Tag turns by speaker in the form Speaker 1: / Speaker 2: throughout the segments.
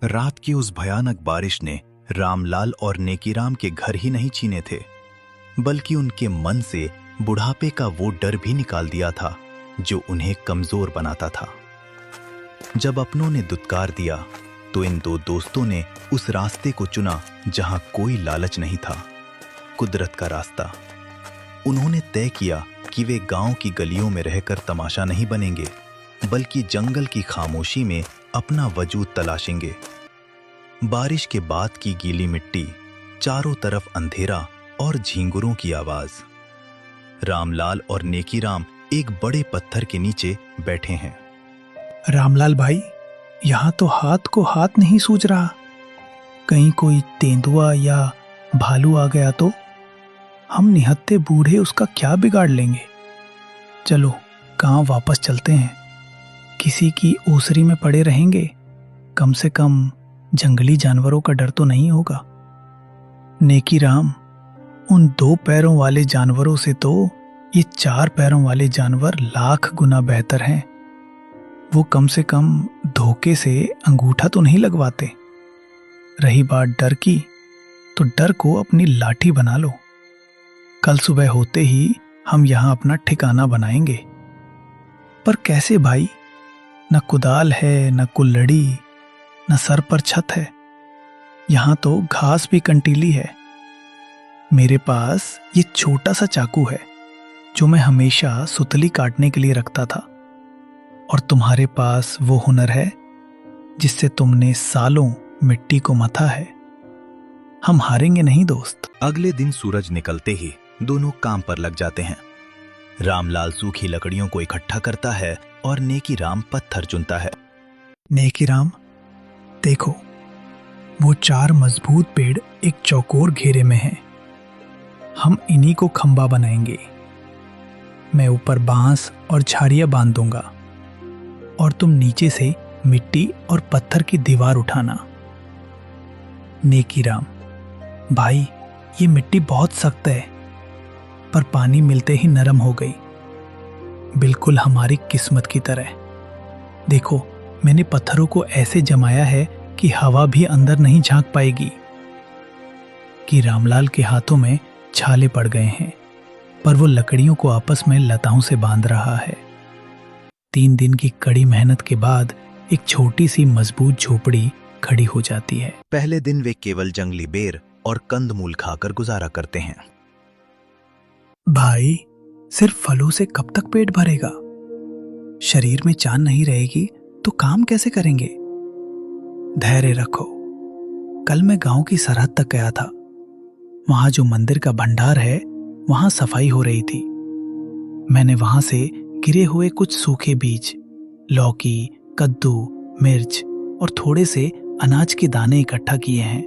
Speaker 1: रात की उस भयानक बारिश ने रामलाल और नेकीराम के घर ही नहीं छीने थे, बल्कि उनके मन से बुढ़ापे का वो डर भी निकाल दिया था जो उन्हें कमजोर बनाता था। जब अपनों ने दुत्कार दिया तो इन दो दोस्तों ने उस रास्ते को चुना जहां कोई लालच नहीं था, कुदरत का रास्ता। उन्होंने तय किया कि वे गांव की गलियों में रहकर तमाशा नहीं बनेंगे, बल्कि जंगल की खामोशी में अपना वजूद तलाशेंगे। बारिश के बाद की गीली मिट्टी, चारों तरफ अंधेरा और झींगुरों की आवाज। रामलाल और नेकीराम एक बड़े पत्थर के नीचे बैठे हैं।
Speaker 2: रामलाल भाई, यहाँ तो हाथ को हाथ नहीं सूझ रहा। कहीं कोई तेंदुआ या भालू आ गया तो हम निहत्थे बूढ़े उसका क्या बिगाड़ लेंगे। चलो गांव वापस चलते हैं। किसी की ओसरी में पड़े रहेंगे, कम से कम जंगली जानवरों का डर तो नहीं होगा। नेकीराम, उन 2 पैरों वाले जानवरों से तो ये 4 पैरों वाले जानवर लाख गुना बेहतर हैं। वो कम से कम धोखे से अंगूठा तो नहीं लगवाते। रही बात डर की, तो डर को अपनी लाठी बना लो। कल सुबह होते ही हम यहां अपना ठिकाना बनाएंगे। पर कैसे भाई? न कुदाल है, न कुल्लड़ी, न सर पर छत है। यहां तो घास भी कंटीली है। मेरे पास ये छोटा सा चाकू है जो मैं हमेशा सुतली काटने के लिए रखता था, और तुम्हारे पास वो हुनर है जिससे तुमने सालों मिट्टी को मथा है। हम हारेंगे नहीं दोस्त।
Speaker 1: अगले दिन सूरज निकलते ही दोनों काम पर लग जाते हैं। रामलाल सूखी लकड़ियों को इकट्ठा करता है और नेकीराम पत्थर चुनता है।
Speaker 2: नेकीराम, देखो, वो 4 मजबूत पेड़ एक चौकोर घेरे में हैं। हम इन्हीं को खंबा बनाएंगे। मैं ऊपर बांस और झाड़ियां बांध दूंगा, और तुम नीचे से मिट्टी और पत्थर की दीवार उठाना। नेकीराम भाई, ये मिट्टी बहुत सख्त है, पर पानी मिलते ही नरम हो गई, बिल्कुल हमारी किस्मत की तरह। देखो, मैंने पत्थरों को ऐसे जमाया है कि हवा भी अंदर नहीं झांक पाएगी। कि रामलाल के हाथों में छाले पड़ गए हैं, पर वो लकड़ियों को आपस में लताओं से बांध रहा है। 3 दिन की कड़ी मेहनत के बाद एक छोटी सी मजबूत झोपड़ी खड़ी हो जाती है।
Speaker 1: पहले दिन वे केवल जंगली बेर और कंदमूल खाकर गुजारा करते हैं।
Speaker 2: भाई, सिर्फ फलों से कब तक पेट भरेगा? शरीर में जान नहीं रहेगी तो काम कैसे करेंगे? धैर्य रखो। कल मैं गांव की सरहद तक गया था। वहां जो मंदिर का भंडार है, वहां सफाई हो रही थी। मैंने वहां से गिरे हुए कुछ सूखे बीज, लौकी, कद्दू, मिर्च और थोड़े से अनाज के दाने इकट्ठा किए हैं।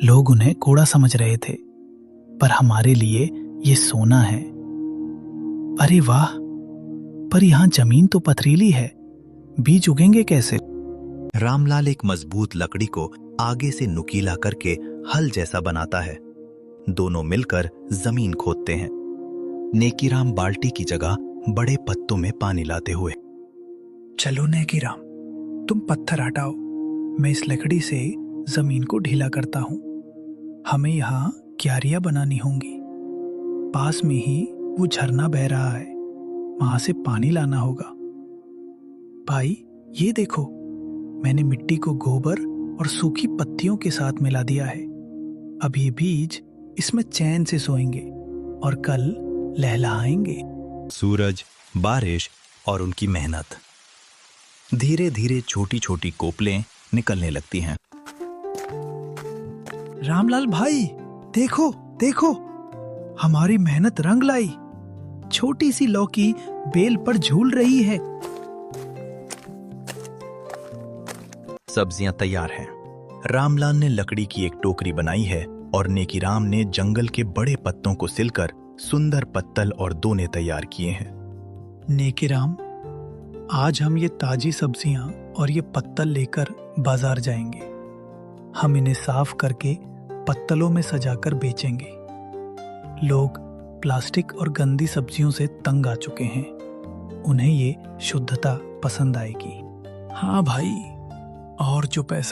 Speaker 2: लोग उन्हें कूड़ा समझ रहे थे, पर हमारे लिए ये सोना है। अरे वाह, पर यहां जमीन तो पथरीली है, बीज उगेंगे कैसे?
Speaker 1: रामलाल एक मजबूत लकड़ी को आगे से नुकीला करके हल जैसा बनाता है। दोनों मिलकर जमीन खोदते हैं। नेकीराम बाल्टी की जगह बड़े पत्तों में पानी लाते हुए।
Speaker 2: चलो नेकीराम, तुम पत्थर हटाओ, मैं इस लकड़ी से जमीन को ढीला करता हूं। हमें यहाँ क्यारियां बनानी होंगी। पास में ही वो झरना बह रहा है, वहां से पानी लाना होगा। भाई, ये देखो, मैंने मिट्टी को गोबर और सूखी पत्तियों के साथ मिला दिया है। अब ये बीज इसमें चैन से सोएंगे और कल लहलहाएंगे।
Speaker 1: सूरज, बारिश और उनकी मेहनत। धीरे धीरे छोटी छोटी कोपलें निकलने लगती हैं।
Speaker 2: रामलाल भाई, देखो देखो, हमारी मेहनत रंग लाई। छोटी सी लौकी बेल पर झूल रही है।
Speaker 1: सब्जियां तैयार हैं। रामलाल ने लकड़ी की एक टोकरी बनाई है और नेकीराम ने जंगल के बड़े पत्तों को सिलकर सुंदर पत्तल और दोने तैयार किए हैं।
Speaker 2: नेकीराम, आज हम ये ताजी सब्जियां और ये पत्तल लेकर बाजार जाएंगे। हम इन्हें साफ करके पत्तलों में सजाकर बेचेंगे। लोग प्लास्टिक और गंदी सब्जियों से तंग आ चुके हैं। उन्हें ये शुद्धता पसंद आएगी। हाँ भाई, और जो पैसा